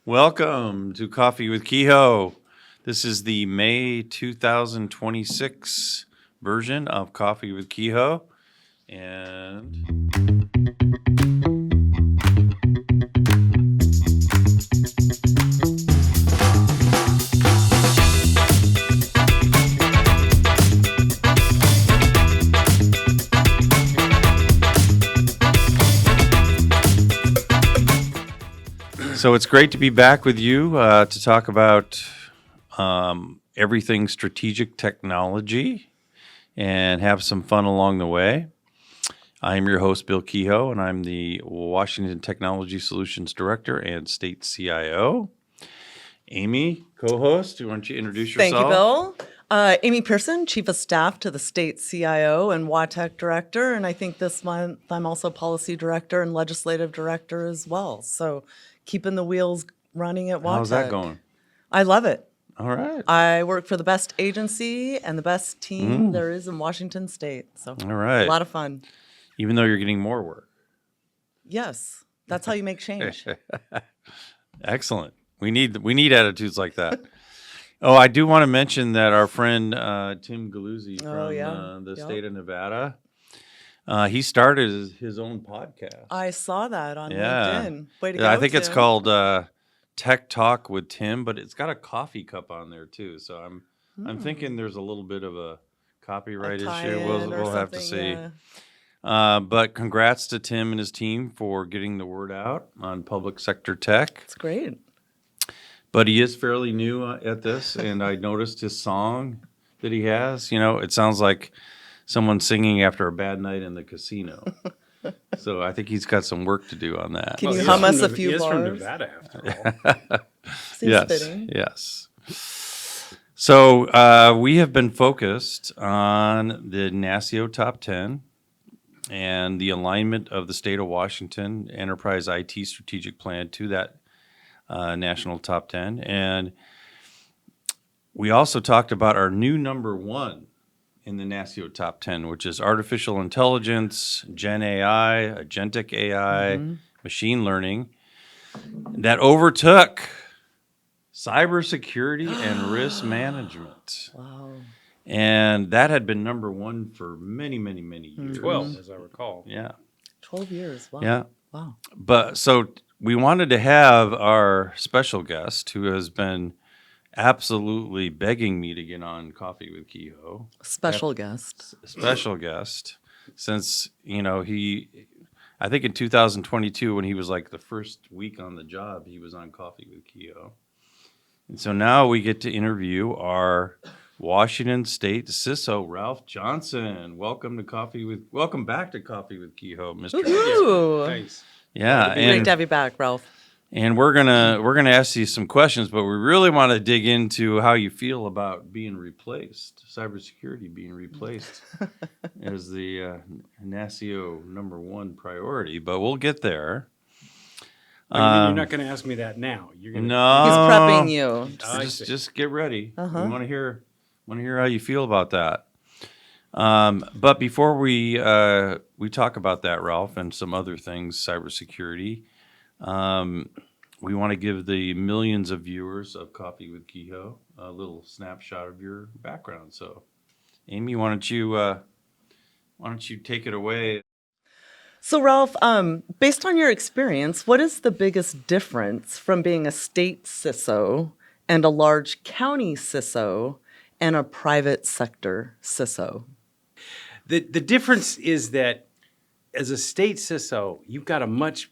Welcome to Coffee with Kehoe. This is the May 2026 version of Coffee with Kehoe. And so it's great to be back with you to talk about everything strategic technology and have some fun along the way. I'm your host, Bill Kehoe, and I'm the Washington Technology Solutions Director and State CIO. Amy, co-host, why don't you introduce yourself? Thank you, Bill. Amy Pearson, Chief of Staff to the State CIO and WaTech Director, and I think this month I'm also Policy Director and Legislative Director as well. So keeping the wheels running at WaTech. How's that going? I love it. All right. I work for the best agency and the best team there is in Washington State. So All right. a lot of fun. Even though you're getting more work. Yes, that's how you make change. Excellent. We need attitudes like that. Oh, I do want to mention that our friend Tim Galuzzi from the state of Nevada, he started his own podcast. I saw that on LinkedIn. Way to go, I think it's Tim. called Tech Talk with Tim, but it's got a coffee cup on there too. So I'm thinking there's a little bit of a copyright issue. We'll have to see. But congrats to Tim and his team for getting the word out on public sector tech. It's great. But he is fairly new at this, and I noticed his song that he has. You know, it sounds like someone singing after a bad night in the casino. So I think he's got some work to do on that. Can you hum us a few He is from bars? Nevada, after all. Seems fitting. Yes. So we have been focused on the NASCIO Top 10 and the alignment of the state of Washington Enterprise IT Strategic Plan to that National Top 10. And we also talked about our new number one in the NASCIO Top 10, which is artificial intelligence, Gen AI, agentic AI, machine learning, that overtook cybersecurity and risk management. Wow. And that had been number one for many, many, many years. 12, as I recall. Yeah. 12 years. Wow. Yeah. Wow. But so we wanted to have our special guest who has been absolutely begging me to get on Coffee with Kehoe. Special guest. Special guest, since, you know, I think in 2022, when he was like the first week on the job, he was on Coffee with Kehoe. And so now we get to interview our Washington State CISO Ralph Johnson. Welcome back to Coffee with Kehoe, Mr. Ooh. Thanks. Yeah, Great to have you back, Ralph. and we're gonna ask you some questions, but we really want to dig into how you feel about being replaced, cybersecurity being replaced as the NASCIO number one priority. But we'll get there. You're not going to ask me that now. You're going to. No, He's prepping you. I see. Just get ready. We want to hear how you feel about that. But before we talk about that, Ralph, and some other things, cybersecurity, we want to give the millions of viewers of Coffee with Kehoe a little snapshot of your background. So, Amy, why don't you take it away? So, Ralph, based on your experience, what is the biggest difference from being a state CISO and a large county CISO and a private sector CISO? The difference is that as a state CISO, you've got a much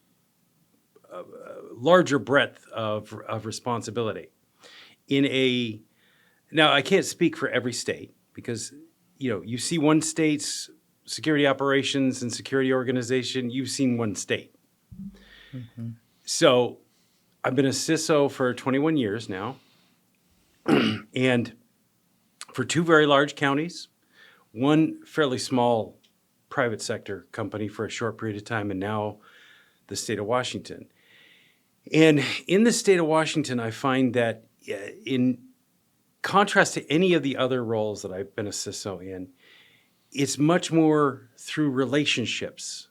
larger breadth of responsibility. Now, I can't speak for every state because, you see one state's security operations and security organization, you've seen one state. Mm-hmm. So I've been a CISO for 21 years now, and for two very large counties, one fairly small private sector company for a short period of time, and now the state of Washington. And in the state of Washington, I find that in contrast to any of the other roles that I've been a CISO in, it's much more through relationships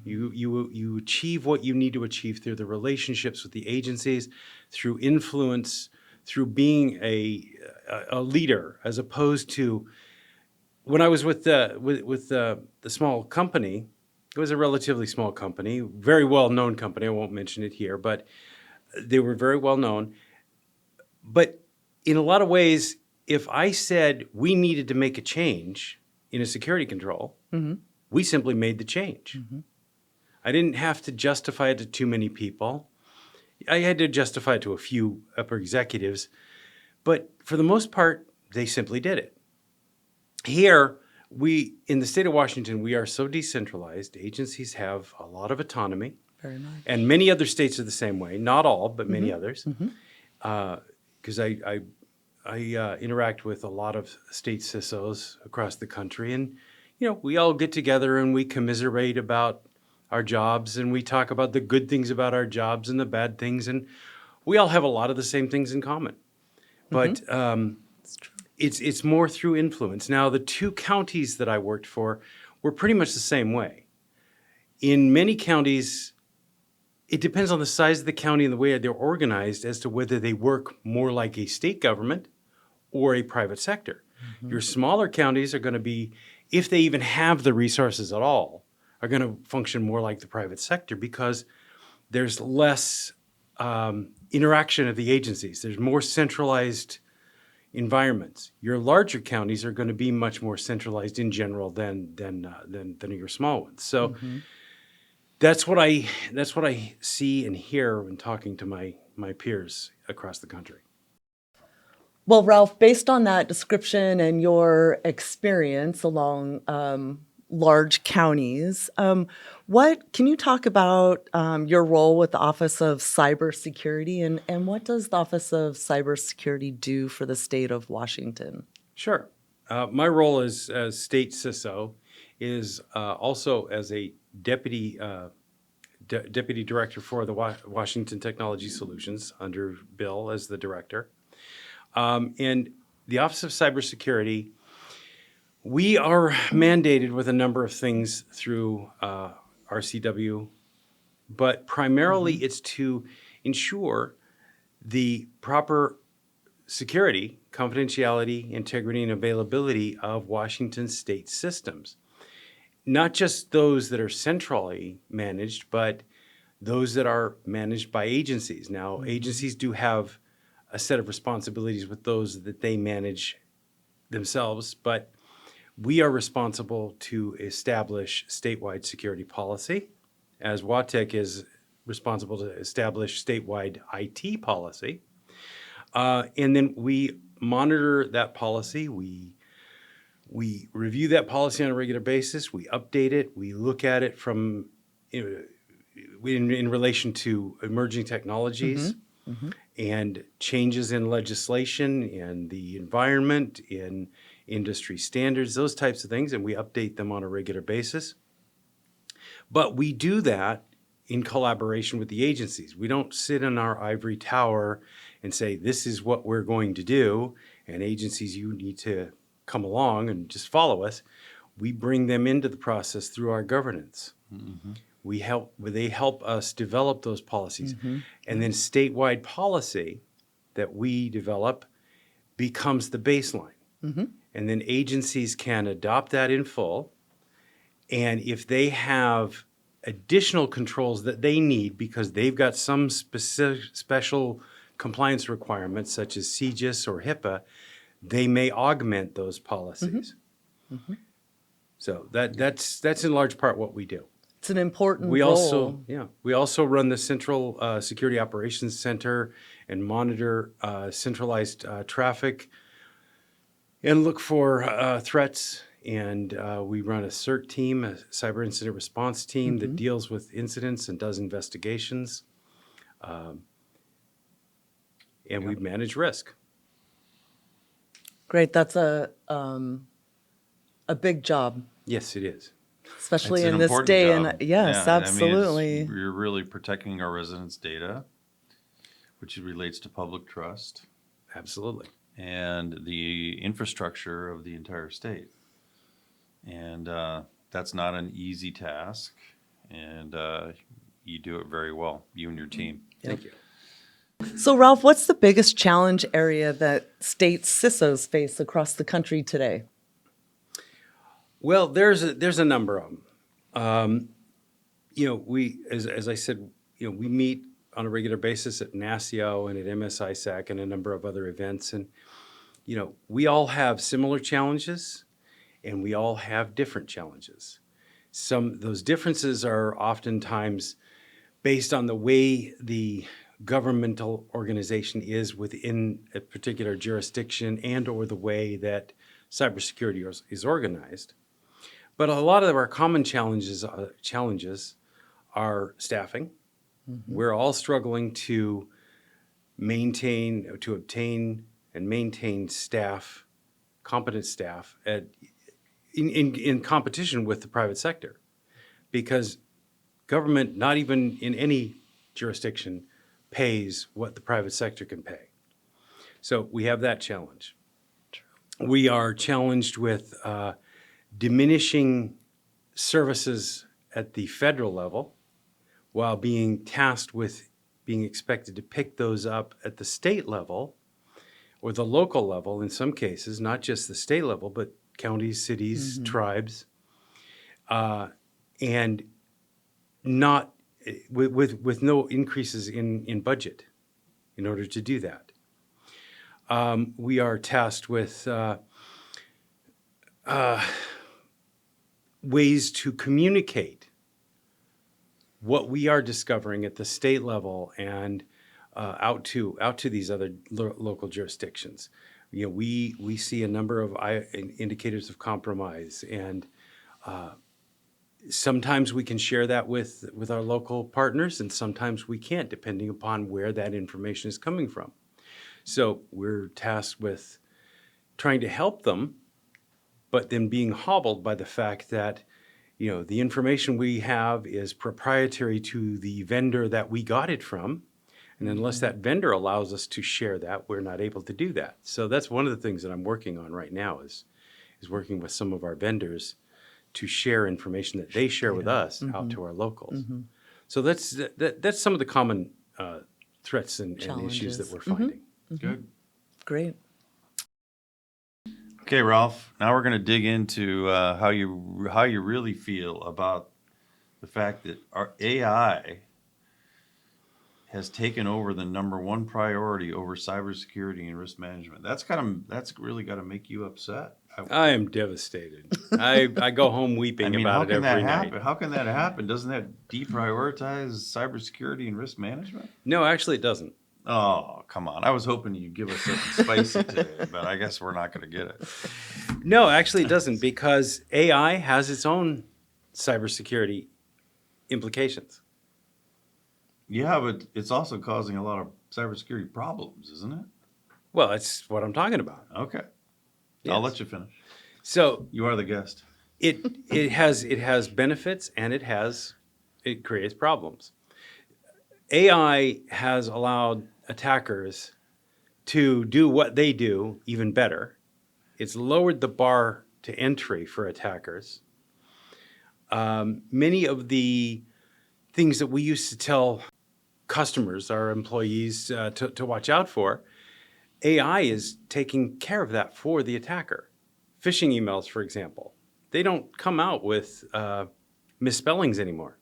You achieve what you need to achieve through the relationships with the agencies, through influence, through being a leader, as opposed to when I was with the small company. It was a relatively small company, very well-known company. I won't mention it here, but they were very well-known. But in a lot of ways, if I said we needed to make a change in a security control, we simply made the change. I didn't have to justify it to too many people. I had to justify it to a few upper executives, but for the most part, they simply did it. Here, in the state of Washington, we are so decentralized. Agencies have a lot of autonomy. Very much. And many other states are the same way. Not all, but many others. Because I interact with a lot of state CISOs across the country, and we all get together and we commiserate about our jobs, and we talk about the good things about our jobs and the bad things, and we all have a lot of the same things in common. But it's more through influence. Now, the 2 counties that I worked for were pretty much the same way. In many counties, it depends on the size of the county and the way they're organized as to whether they work more like a state government or a private sector. Your smaller counties are going to be, if they even have the resources at all, are going to function more like the private sector because there's less interaction of the agencies. There's more centralized environments. Your larger counties are going to be much more centralized in general than your small ones. So that's what I see and hear when talking to my peers across the country. Well, Ralph, based on that description and your experience along large counties, what can you talk about your role with the Office of Cybersecurity, and what does the Office of Cybersecurity do for the state of Washington? Sure. My role as State CISO is also as a deputy director for the Washington Technology Solutions under Bill as the director. And the Office of Cybersecurity, we are mandated with a number of things through RCW, but primarily it's to ensure the proper security, confidentiality, integrity, and availability of Washington state systems. Not just those that are centrally managed, but those that are managed by agencies. Now, agencies do have a set of responsibilities with those that they manage themselves, but we are responsible to establish statewide security policy, as WaTech is responsible to establish statewide IT policy. And then we monitor that policy. We review that policy on a regular basis. We update it. We look at it from in relation to emerging technologies and changes in legislation, in the environment, in industry standards, those types of things, and we update them on a regular basis. But we do that in collaboration with the agencies. We don't sit in our ivory tower and say, this is what we're going to do, and agencies, you need to come along and just follow us. We bring them into the process through our governance. They help us develop those policies. And then statewide policy that we develop becomes the baseline. And then agencies can adopt that in full. And if they have additional controls that they need because they've got some special compliance requirements such as CGIS or HIPAA, they may augment those policies. So that's in large part what we do. It's an important We role. we also run the Central Security Operations Center and monitor centralized traffic and look for threats. And we run a CERT team, a cyber incident response team that deals with incidents and does investigations. And we manage risk. Great. That's a big job, Yes, it is. especially It's an in this important day. job. And yes, Yeah, I mean, absolutely. you're really protecting our residents' data, which relates to public trust Absolutely. and the infrastructure of the entire state. And that's not an easy task. and you do it very well, you and your team. Thank you. So, Ralph, what's the biggest challenge area that state CISOs face across the country today? Well, there's a number of them. We, as I said, we meet on a regular basis at NASCIO and at MSISAC and a number of other events. And, we all have similar challenges and we all have different challenges. Those differences are oftentimes based on the way the governmental organization is within a particular jurisdiction and or the way that cybersecurity is organized. But a lot of our common challenges are staffing. We're all struggling to obtain and maintain staff, competent staff in competition with the private sector, because government, not even in any jurisdiction, pays what the private sector can pay. So we have that challenge. We are challenged with diminishing services at the federal level while being tasked with being expected to pick those up at the state level or the local level in some cases, not just the state level, but counties, cities, tribes, and not with no increases in budget in order to do that. We are tasked with ways to communicate what we are discovering at the state level and out to these other local jurisdictions. We see a number of indicators of compromise, and sometimes we can share that with our local partners, and sometimes we can't, depending upon where that information is coming from. So we're tasked with trying to help them, but then being hobbled by the fact that the information we have is proprietary to the vendor that we got it from. And unless that vendor allows us to share that, we're not able to do that. So that's one of the things that I'm working on right now is working with some of our vendors to share information that they share with us out to our locals. So that's some of the common threats and issues that we're finding. Good. Great. Okay, Ralph, now we're going to dig into how you really feel about the fact that our AI has taken over the number one priority over cybersecurity and risk management. That's really got to make you upset. I am devastated. I go home weeping about it every night. How can that happen? Doesn't that deprioritize cybersecurity and risk management? No, actually it doesn't. Oh, come on. I was hoping you'd give us something spicy today, but I guess we're not going to get it. No, actually it doesn't, because AI has its own cybersecurity implications. Yeah, but it's also causing a lot of cybersecurity problems, isn't it? Well, that's what I'm talking about. Okay. Yes. I'll let you finish. So You are the guest. it has benefits and it creates problems. AI has allowed attackers to do what they do even better. It's lowered the bar to entry for attackers. Many of the things that we used to tell customers, our employees, to watch out for, AI is taking care of that for the attacker. Phishing emails, for example, they don't come out with misspellings anymore.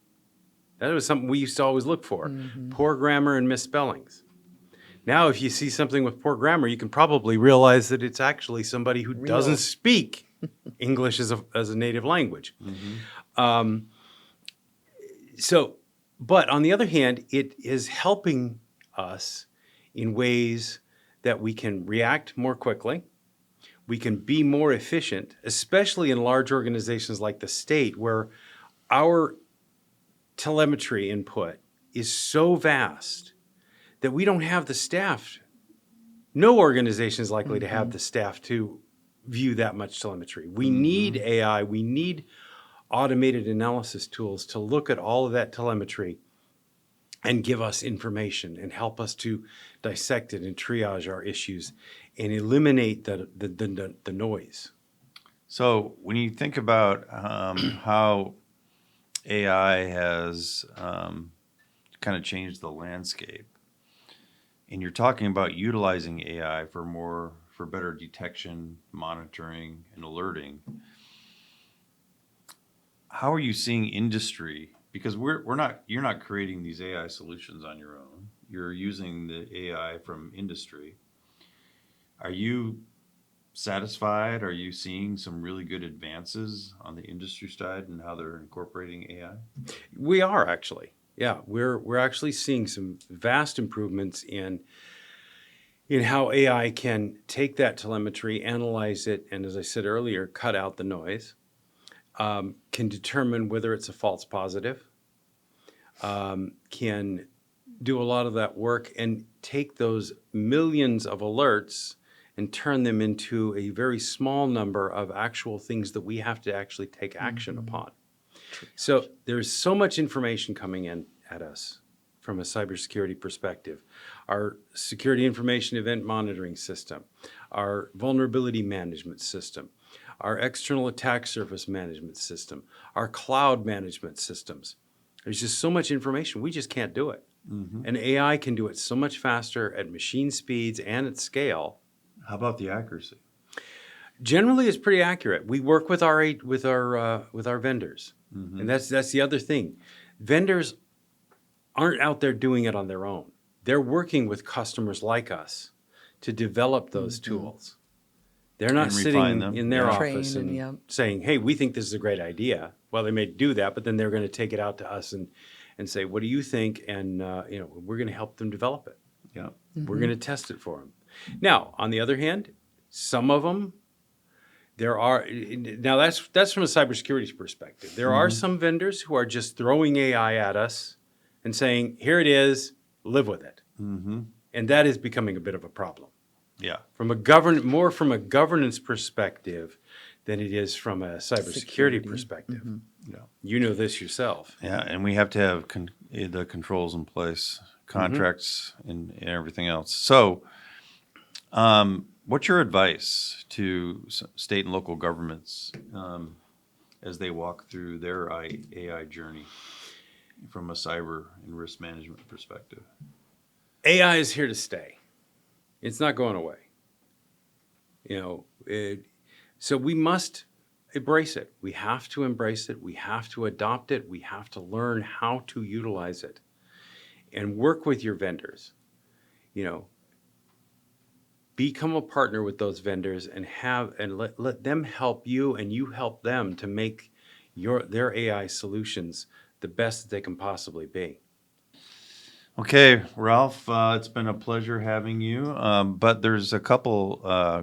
That was something we used to always look for, poor grammar and misspellings. Now, if you see something with poor grammar, you can probably realize that it's actually somebody who doesn't speak English as a native language. But on the other hand, it is helping us in ways that we can react more quickly. We can be more efficient, especially in large organizations like the state, where our telemetry input is so vast that we don't have the staff. No organization is likely to have the staff to view that much telemetry. We need AI. We need automated analysis tools to look at all of that telemetry and give us information and help us to dissect it and triage our issues and eliminate the noise. So when you think about how AI has kind of changed the landscape, and you're talking about utilizing AI for better detection, monitoring, and alerting. How are you seeing industry? Because you're not creating these AI solutions on your own. You're using the AI from industry. Are you satisfied? Are you seeing some really good advances on the industry side and how they're incorporating AI? We are actually. Yeah, we're actually seeing some vast improvements in how AI can take that telemetry, analyze it, and as I said earlier, cut out the noise. Can determine whether it's a false positive. Can do a lot of that work and take those millions of alerts and turn them into a very small number of actual things that we have to actually take action upon. So there's so much information coming in at us from a cybersecurity perspective. Our security information event monitoring system, our vulnerability management system, our external attack surface management system, our cloud management systems. There's just so much information, we just can't do it. And AI can do it so much faster at machine speeds and at scale. How about the accuracy? Generally, it's pretty accurate. We work with our vendors, and that's the other thing. Vendors aren't out there doing it on their own. They're working with customers like us to develop those tools. They're not And refine them. sitting in their Yeah. office Train and and, saying, "Hey, we think this is a great idea." Well, they may do that, but then they're going to take it out to us and say, "What do you think?" And we're going to help them develop it. Yeah. We're going to test it for them. Now, on the other hand, some of them, that's from a cybersecurity perspective. There are some vendors who are just throwing AI at us and saying, "Here it is, live with it." And that is becoming a bit of a problem. Yeah. More from a governance perspective than it is from a cybersecurity Security. perspective. Yeah. You know this yourself. Yeah, and we have to have the controls in place, contracts, and everything else. So, what's your advice to state and local governments as they walk through their AI journey from a cyber and risk management perspective? AI is here to stay. It's not going away. So we must embrace it. We have to embrace it. We have to adopt it. We have to learn how to utilize it and work with your vendors. Become a partner with those vendors and let them help you and you help them to make their AI solutions the best that they can possibly be. Okay, Ralph, it's been a pleasure having you. But there's a couple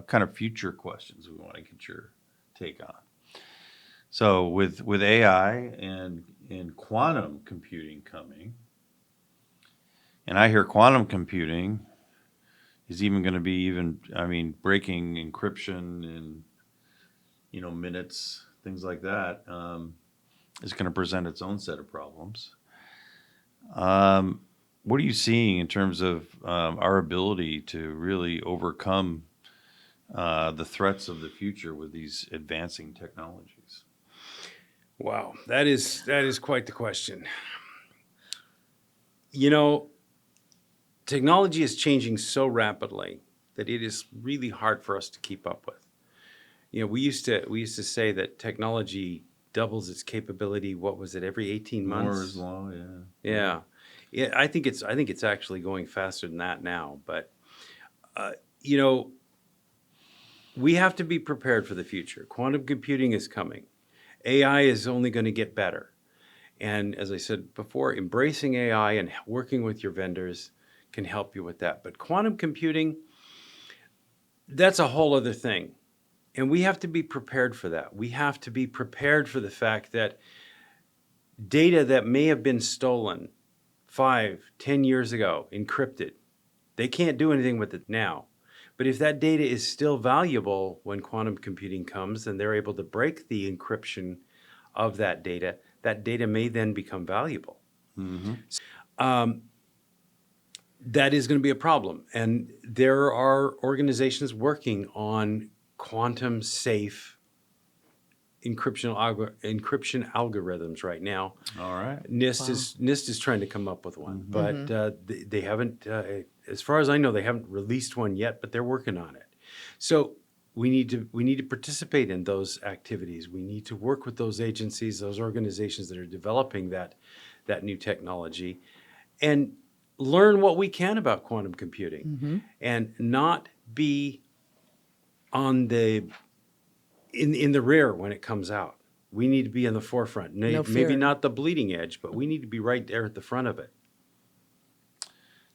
kind of future questions we want to get your take on. So with AI and quantum computing coming, and I hear quantum computing is even going to be breaking encryption in minutes, things like that, is going to present its own set of problems. What are you seeing in terms of our ability to really overcome the threats of the future with these advancing technologies? Wow, that is quite the question. Technology is changing so rapidly that it is really hard for us to keep up with. We used to say that technology doubles its capability. What was it? Every 18 months? Moore's law, yeah. Yeah. Yeah, I think it's actually going faster than that now. But we have to be prepared for the future. Quantum computing is coming. AI is only going to get better. And as I said before, embracing AI and working with your vendors can help you with that. But quantum computing, that's a whole other thing. And we have to be prepared for that. We have to be prepared for the fact that data that may have been stolen 5-10 years ago, encrypted, they can't do anything with it now. But if that data is still valuable when quantum computing comes and they're able to break the encryption of that data may then become valuable. That is going to be a problem. And there are organizations working on quantum safe encryption algorithms right now. All right. NIST is trying to come up with one, but they haven't. As far as I know, they haven't released one yet, but they're working on it. So we need to participate in those activities. We need to work with those agencies, those organizations that are developing that new technology, and learn what we can about quantum computing, and not be on the in the rear when it comes out. We need to be in the forefront. No Maybe fear. not the bleeding edge, but we need to be right there at the front of it.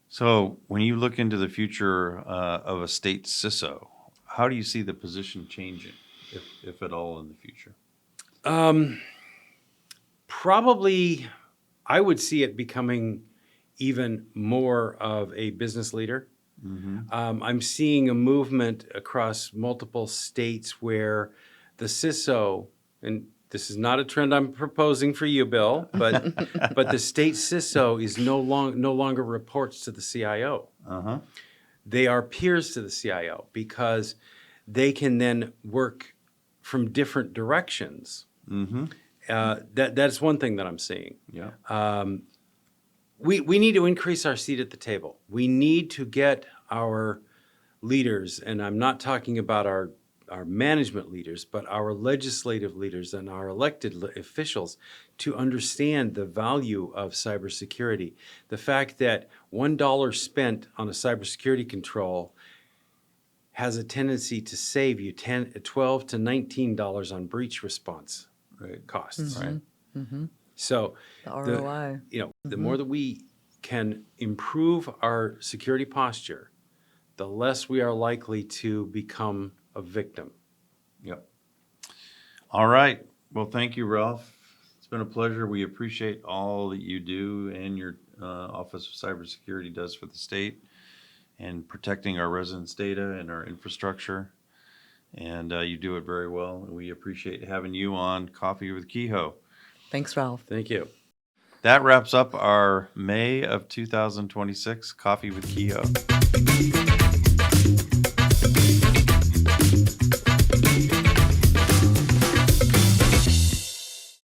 So when you look into the future of a state CISO, how do you see the position changing, if at all, in the future? Probably, I would see it becoming even more of a business leader. I'm seeing a movement across multiple states where the CISO, and this is not a trend I'm proposing for you, Bill, but the state CISO is no longer reports to the CIO. They are peers to the CIO because they can then work from different directions. That's one thing that I'm seeing. Yeah. We need to increase our seat at the table. We need to get our leaders, and I'm not talking about our management leaders, but our legislative leaders and our elected officials, to understand the value of cybersecurity. The fact that $1 spent on a cybersecurity control has a tendency to save you $12 to $19 on breach response costs. Right. So The ROI. the more that we can improve our security posture, the less we are likely to become a victim. Yep. All right. Well, thank you, Ralph. It's been a pleasure. We appreciate all that you do and your Office of Cybersecurity does for the state and protecting our residents' data and our infrastructure. And you do it very well. And we appreciate having you on Coffee with Kehoe. Thanks, Ralph. Thank you. That wraps up our May of 2026 Coffee with Kehoe.